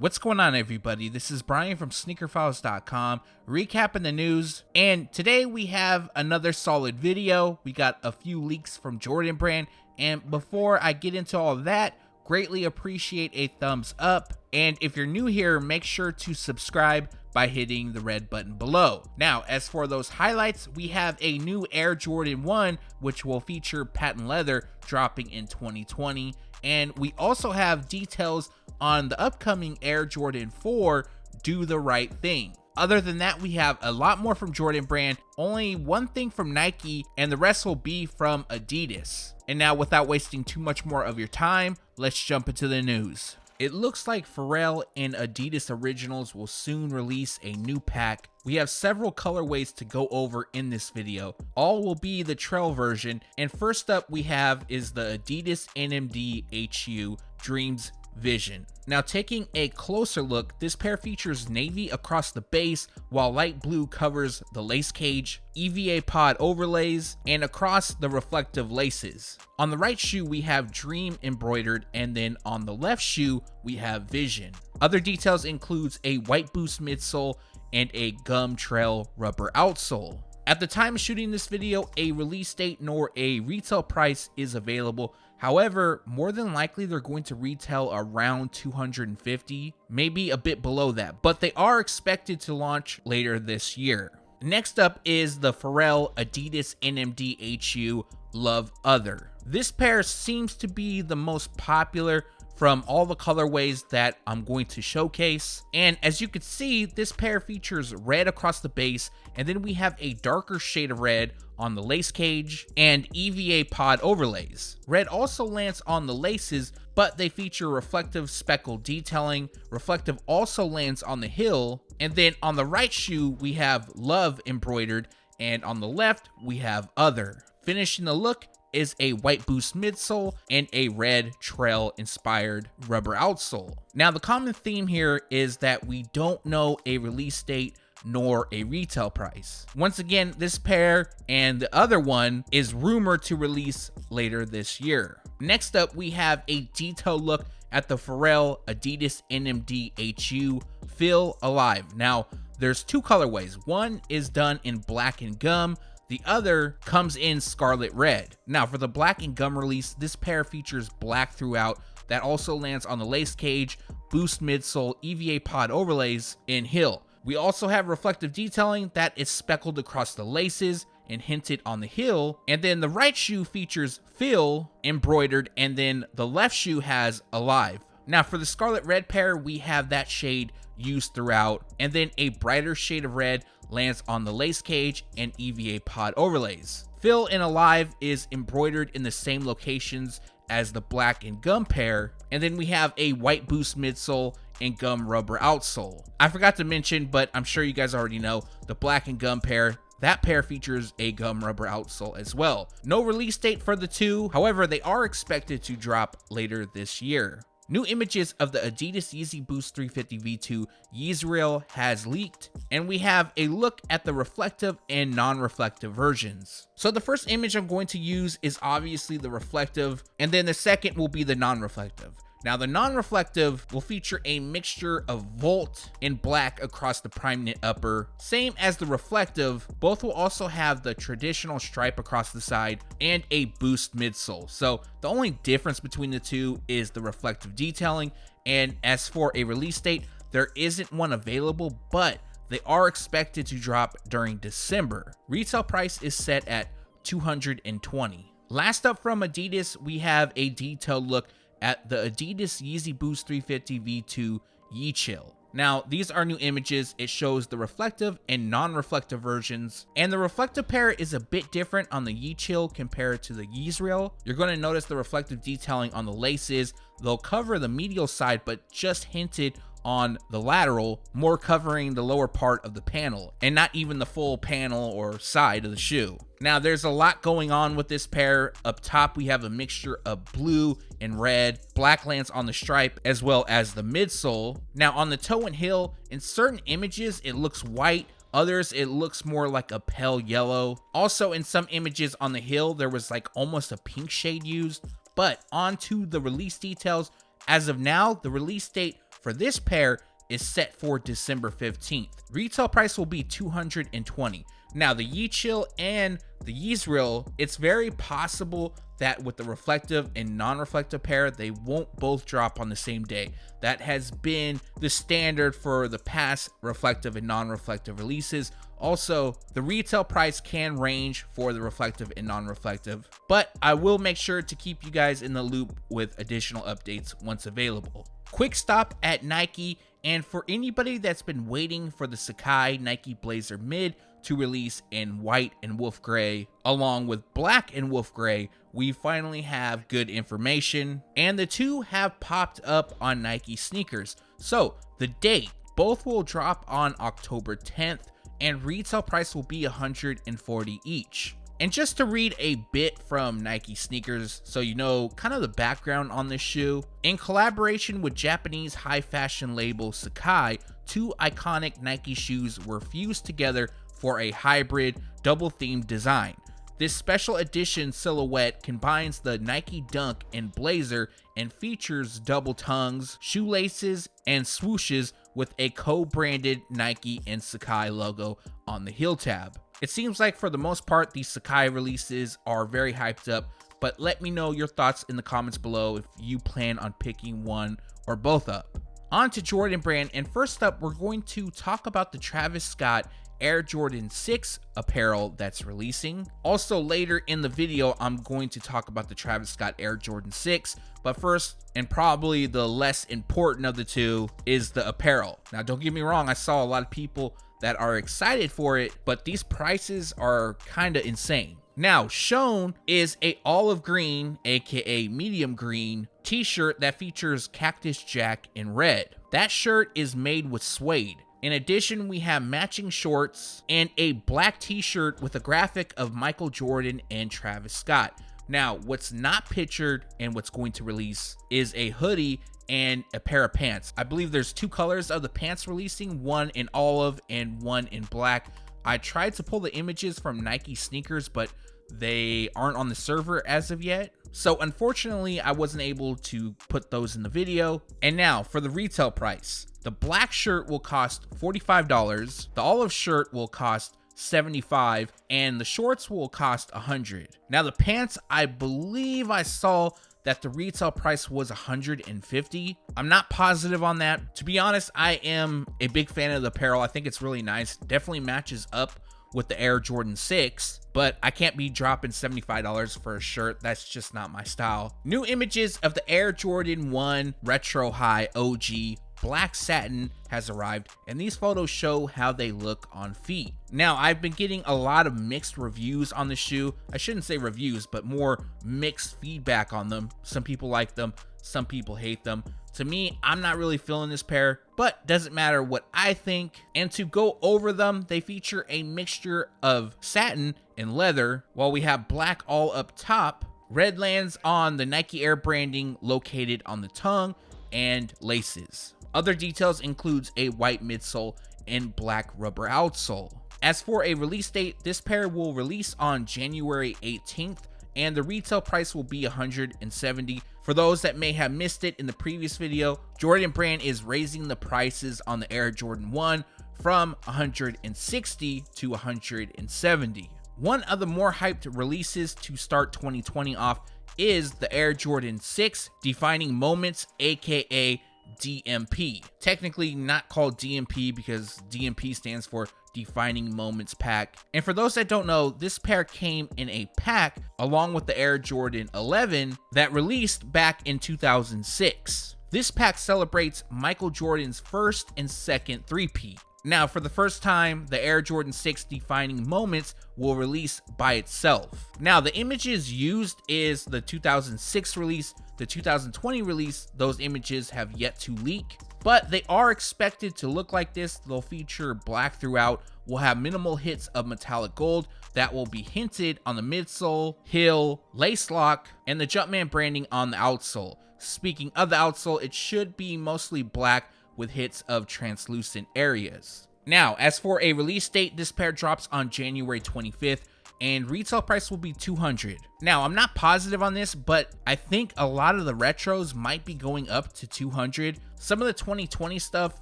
What's going on, everybody? This is Brian from SneakerFiles.com recapping the news, and today we have another solid video. We got a few leaks from Jordan Brand, and before I get into all of that, greatly appreciate a thumbs up, and if you're new here, make sure to subscribe by hitting the red button below. Now, as for those highlights, we have a new Air Jordan 1, which will feature patent leather, dropping in 2020, and we also have details on the upcoming Air Jordan 4, Do the Right Thing. Other than that, we have a lot more from Jordan Brand, only one thing from Nike, and the rest will be from Adidas. And now, without wasting too much more of your time, let's jump into the news. It looks like Pharrell and Adidas Originals will soon release a new pack. We have several colorways to go over in this video. All will be the trail version, and first up we have is the Adidas Nmd Hu Dreams Vision. Now, taking a closer look, this pair features navy across the base, while light blue covers the lace cage, EVA pod overlays, and across the reflective laces. On the right shoe, we have Dream embroidered, and then on the left shoe, we have Vision. Other details includes a white boost midsole and a gum trail rubber outsole. At the time of shooting this video, a release date nor a retail price is available. However, more than likely they're going to retail around $250, maybe a bit below that, but they are expected to launch later this year. Next up is the Pharrell Adidas Nmd Hu Love Other. This pair seems to be the most popular from all the colorways that I'm going to showcase, and as you can see, this pair features red across the base, and then we have a darker shade of red on the lace cage and EVA pod overlays. Red also lands on the laces, but they feature reflective speckled detailing. Reflective also lands on the heel, and then on the right shoe we have Love embroidered, and on the left we have Other. Finishing the look is a white boost midsole and a red trail inspired rubber outsole. Now, the common theme here is that we don't know a release date nor a retail price. Once again, this pair and the other one is rumored to release later this year. Next up, we have a detailed look at the Pharrell Adidas Nmd Hu Feel Alive. Now, there's two colorways. One is done in black and gum, the other comes in Scarlet red. Now, for the black and gum release, this pair features black throughout. That also lands on the lace cage, boost midsole, EVA pod overlays, and heel. We also have reflective detailing that is speckled across the laces and hinted on the heel. And then the right shoe features Feel embroidered, and then the left shoe has Alive. Now, for the Scarlet red pair, we have that shade used throughout, and then a brighter shade of red lands on the lace cage and EVA pod overlays. Feel and Alive is embroidered in the same locations as the black and gum pair, and then we have a white boost midsole and gum rubber outsole. I forgot to mention, but I'm sure you guys already know, the black and gum pair, that pair features a gum rubber outsole as well. No release date for the two, however, they are expected to drop later this year. New images of the Adidas Yeezy Boost 350 V2 Yeezreel has leaked, and we have a look at the reflective and non-reflective versions. So the first image I'm going to use is obviously the reflective, and then the second will be the non-reflective. Now, the non-reflective will feature a mixture of Volt and black across the prime knit upper. Same as the reflective, both will also have the traditional stripe across the side and a boost midsole. So the only difference between the two is the reflective detailing. And as for a release date, there isn't one available, but they are expected to drop during December. Retail price is set at $220. Last up from Adidas, we have a detailed look at the Adidas Yeezy Boost 350 V2 Yecheil. Now, these are new images. It shows the reflective and non-reflective versions, and the reflective pair is a bit different on the Yecheil compared to the Yeezreel. You're going to notice the reflective detailing on the laces. They'll cover the medial side, but just hinted on the lateral, more covering the lower part of the panel, and not even the full panel or side of the shoe. Now, there's a lot going on with this pair. Up top, we have a mixture of blue and red. Black lands on the stripe as well as the midsole. Now, on the toe and heel, in certain images, it looks white. Others, it looks more like a pale yellow. Also, in some images on the heel, there was like almost a pink shade used. But on to the release details. As of now, the release date for this pair is set for December 15th. Retail price will be $220. Now, the Yecheil and the Yeezreel, it's very possible that with the reflective and non-reflective pair, they won't both drop on the same day. That has been the standard for the past reflective and non-reflective releases. Also, the retail price can range for the reflective and non-reflective, but I will make sure to keep you guys in the loop with additional updates once available. Quick stop at Nike, and for anybody that's been waiting for the Sacai Nike Blazer Mid to release in white and wolf gray along with black and wolf gray, we finally have good information, and the two have popped up on Nike sneakers. So the date, both will drop on October 10th, and retail price will be $140 each. And just to read a bit from Nike sneakers so you know kind of the background on this shoe, in collaboration with Japanese high fashion label Sacai, two iconic Nike shoes were fused together for a hybrid double themed design. This special edition silhouette combines the Nike Dunk and Blazer and features double tongues, shoelaces, and swooshes with a co-branded Nike and Sacai logo on the heel tab. It seems like for the most part, these Sacai releases are very hyped up, but let me know your thoughts in the comments below if you plan on picking one or both up. On to Jordan Brand, and first up, we're going to talk about the Travis Scott Air Jordan 6 apparel that's releasing. Also later in the video, I'm going to talk about the Travis Scott Air Jordan 6, but first, and probably the less important of the two, is the apparel. Now don't get me wrong, I saw a lot of people that are excited for it, but these prices are kind of insane. Now, shown is a olive green, aka medium green, t-shirt that features Cactus Jack in red. That shirt is made with suede. In addition, we have matching shorts and a black t-shirt with a graphic of Michael Jordan and Travis Scott. Now, what's not pictured and what's going to release is a hoodie and a pair of pants. I believe there's two colors of the pants releasing, one in olive and one in black. I tried to pull the images from Nike sneakers, but they aren't on the server as of yet. So unfortunately, I wasn't able to put those in the video. And now for the retail price. The black shirt will cost $45, the olive shirt will cost $75, and the shorts will cost $100. Now the pants, I believe I saw that the retail price was $150. I'm not positive on that. To be honest, I am a big fan of the apparel. I think it's really nice. Definitely matches up with the Air Jordan 6, but I can't be dropping $75 for a shirt. That's just not my style. New images of the Air Jordan 1 Retro High OG Black Satin has arrived, and these photos show how they look on feet. Now, I've been getting a lot of mixed reviews on the shoe. I shouldn't say reviews, but more mixed feedback on them. Some people like them, some people hate them. To me, I'm not really feeling this pair, but doesn't matter what I think. And to go over them, they feature a mixture of satin and leather, while we have black all up top, red lands on the Nike Air branding located on the tongue, and laces. Other details includes a white midsole and black rubber outsole. As for a release date, this pair will release on January 18th, and the retail price will be $170. For those that may have missed it in the previous video, Jordan Brand is raising the prices on the Air Jordan 1 from $160 to $170. One of the more hyped releases to start 2020 off is the Air Jordan 6 Defining Moments, aka DMP. Technically not called DMP because DMP stands for Defining Moments Pack. And for those that don't know, this pair came in a pack along with the Air Jordan 11 that released back in 2006. This pack celebrates Michael Jordan's first and second three-peat. Now, for the first time, the Air Jordan 6 Defining Moments will release by itself. Now, the images used is the 2006 release. The 2020 release, those images have yet to leak, but they are expected to look like this. They'll feature black throughout, will have minimal hits of metallic gold that will be hinted on the midsole, heel, lace lock, and the Jumpman branding on the outsole. Speaking of the outsole, it should be mostly black with hits of translucent areas. Now, as for a release date, this pair drops on January 25th, and retail price will be $200. Now, I'm not positive on this, but I think a lot of the retros might be going up to $200. Some of the 2020 stuff,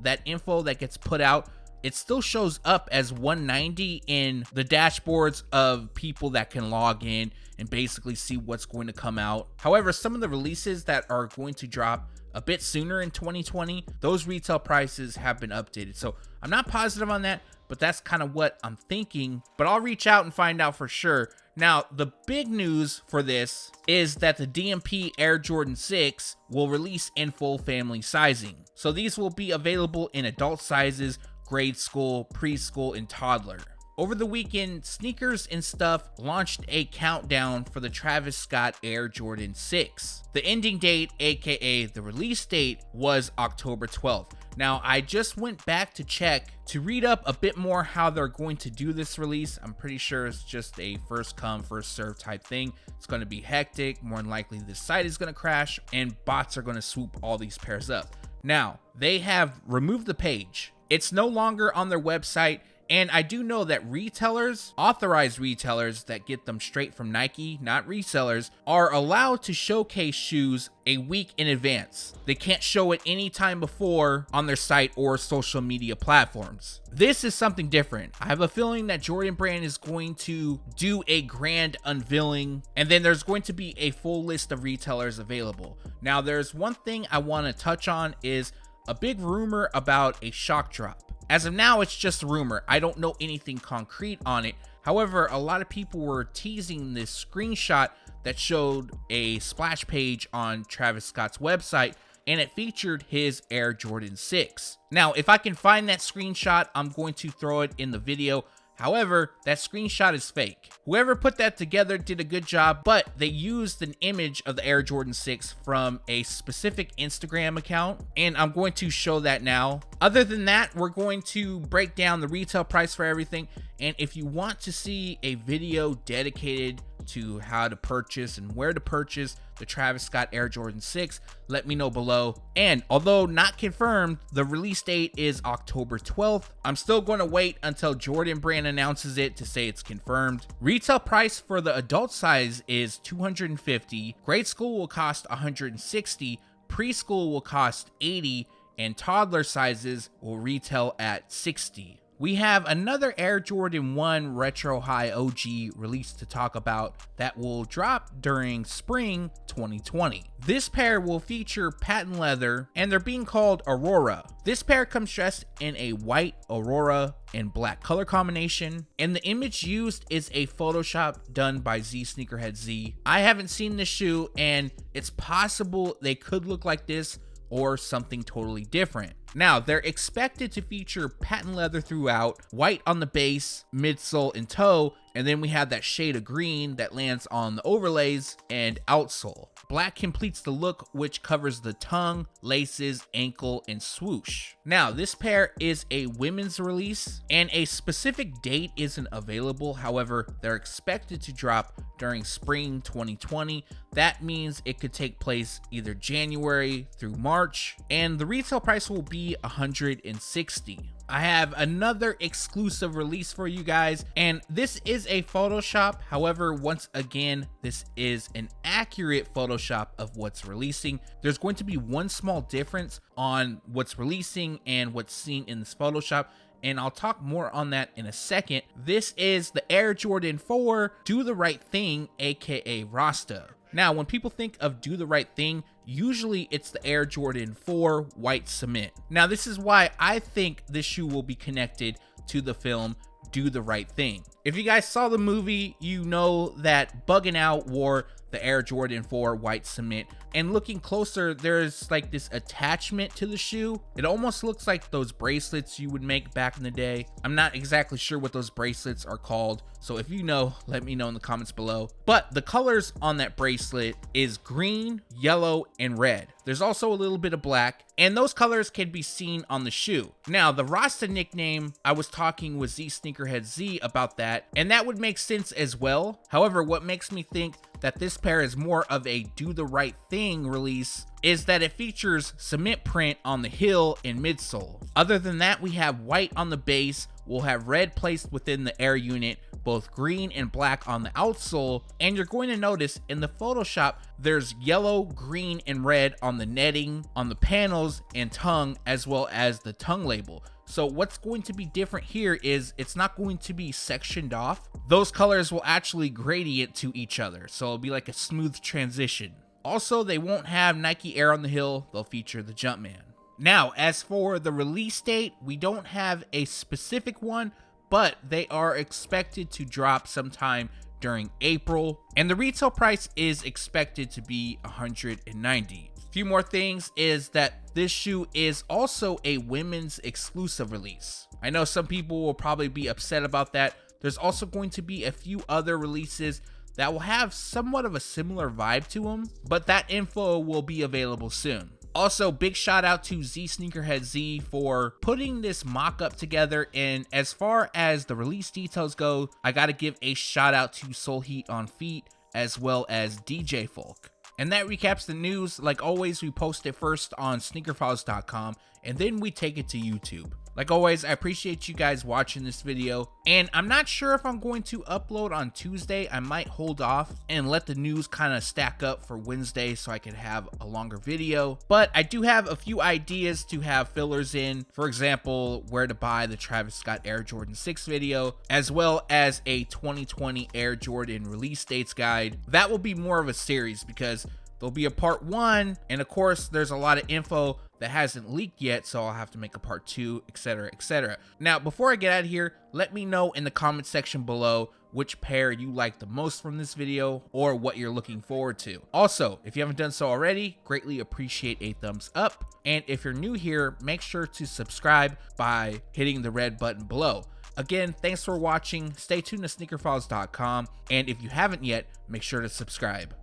that info that gets put out, it still shows up as $190 in the dashboards of people that can log in and basically see what's going to come out. However, some of the releases that are going to drop a bit sooner in 2020, those retail prices have been updated. So I'm not positive on that, but that's kind of what I'm thinking. But I'll reach out and find out for sure. Now, the big news for this is that the DMP Air Jordan 6 will release in full family sizing. So these will be available in adult sizes, grade school, preschool, and toddler. Over the weekend, Sneakers and Stuff launched a countdown for the Travis Scott Air Jordan 6. The ending date, aka the release date, was October 12th. Now, I just went back to check to read up a bit more how they're going to do this release. I'm pretty sure it's just a first come, first serve type thing. It's going to be hectic. More than likely, the site is going to crash and bots are going to swoop all these pairs up. Now, they have removed the page. It's no longer on their website. And I do know that retailers, authorized retailers that get them straight from Nike, not resellers, are allowed to showcase shoes a week in advance. They can't show it any time before on their site or social media platforms. This is something different. I have a feeling that Jordan Brand is going to do a grand unveiling, and then there's going to be a full list of retailers available. Now, there's one thing I want to touch on is a big rumor about a shock drop. As of now, it's just a rumor. I don't know anything concrete on it. However, a lot of people were teasing this screenshot that showed a splash page on Travis Scott's website, and it featured his Air Jordan 6. Now, if I can find that screenshot, I'm going to throw it in the video. However, that screenshot is fake. Whoever put that together did a good job, but they used an image of the Air Jordan 6 from a specific Instagram account, and I'm going to show that now. Other than that, we're going to break down the retail price for everything, and if you want to see a video dedicated to how to purchase and where to purchase the Travis Scott Air Jordan 6, let me know below. And although not confirmed, the release date is October 12th. I'm still going to wait until Jordan Brand announces it to say it's confirmed. Retail price for the adult size is $250. Grade school will cost $160. Preschool will cost $80, and toddler sizes will retail at $60. We have another Air Jordan 1 Retro High OG release to talk about that will drop during spring 2020. This pair will feature patent leather, and they're being called Aurora. This pair comes dressed in a white Aurora and black color combination, and the image used is a Photoshop done by Z Sneakerhead Z. I haven't seen this shoe, and it's possible they could look like this or something totally different. Now, they're expected to feature patent leather throughout, white on the base, midsole, and toe, and then we have that shade of green that lands on the overlays and outsole. Black completes the look, which covers the tongue, laces, ankle, and swoosh. Now, this pair is a women's release, and a specific date isn't available. However, they're expected to drop during spring 2020. That means it could take place either January through March, and the retail price will be $160. I have another exclusive release for you guys, and this is a Photoshop. However, once again, this is an accurate Photoshop of what's releasing. There's going to be one small difference on what's releasing and what's seen in this Photoshop, and I'll talk more on that in a second. This is the Air Jordan 4 Do the Right Thing, aka Rasta. Now, when people think of Do the Right Thing, usually it's the Air Jordan 4 white cement. Now, this is why I think this shoe will be connected to the film Do the Right Thing. If you guys saw the movie, you know that Buggin' Out wore the Air Jordan 4 white cement, and looking closer, there's like this attachment to the shoe. It almost looks like those bracelets you would make back in the day. I'm not exactly sure what those bracelets are called, so if you know, let me know in the comments below. But the colors on that bracelet is green, yellow, and red. There's also a little bit of black, and those colors can be seen on the shoe. Now, the Rasta nickname, I was talking with Z Sneakerhead Z about that, and that would make sense as well. However, what makes me think that this pair is more of a Do the Right Thing release is that it features cement print on the heel and midsole. Other than that, we have white on the base, will have red placed within the air unit, both green and black on the outsole, and you're going to notice in the Photoshop there's yellow, green, and red on the netting, on the panels, and tongue, as well as the tongue label. So what's going to be different here is it's not going to be sectioned off. Those colors will actually gradient to each other, so it'll be like a smooth transition. Also, they won't have Nike Air on the heel, they'll feature the Jumpman. Now, as for the release date, we don't have a specific one, but they are expected to drop sometime during April, and the retail price is expected to be $190. A few more things is that this shoe is also a women's exclusive release. I know some people will probably be upset about that. There's also going to be a few other releases that will have somewhat of a similar vibe to them, but that info will be available soon. Also, big shout out to Z Sneakerhead Z for putting this mock-up together, and as far as the release details go, I gotta give a shout out to Soul Heat on Feet as well as DJ Folk. And that recaps the news. Like always, we post it first on SneakerFiles.com and then we take it to YouTube. Like always, I appreciate you guys watching this video, and I'm not sure if I'm going to upload on Tuesday. I might hold off and let the news kind of stack up for Wednesday so I can have a longer video, but I do have a few ideas to have fillers in. For example, where to buy the Travis Scott Air Jordan 6 video, as well as a 2020 Air Jordan release dates guide. That will be more of a series because there'll be a part 1, and of course there's a lot of info that hasn't leaked yet, so I'll have to make a part 2, etc, etc. Now, before I get out of here, let me know in the comment section below which pair you like the most from this video or what you're looking forward to. Also, if you haven't done so already, greatly appreciate a thumbs up, and if you're new here, make sure to subscribe by hitting the red button below. Again, thanks for watching. Stay tuned to SneakerFiles.com, and if you haven't yet, make sure to subscribe.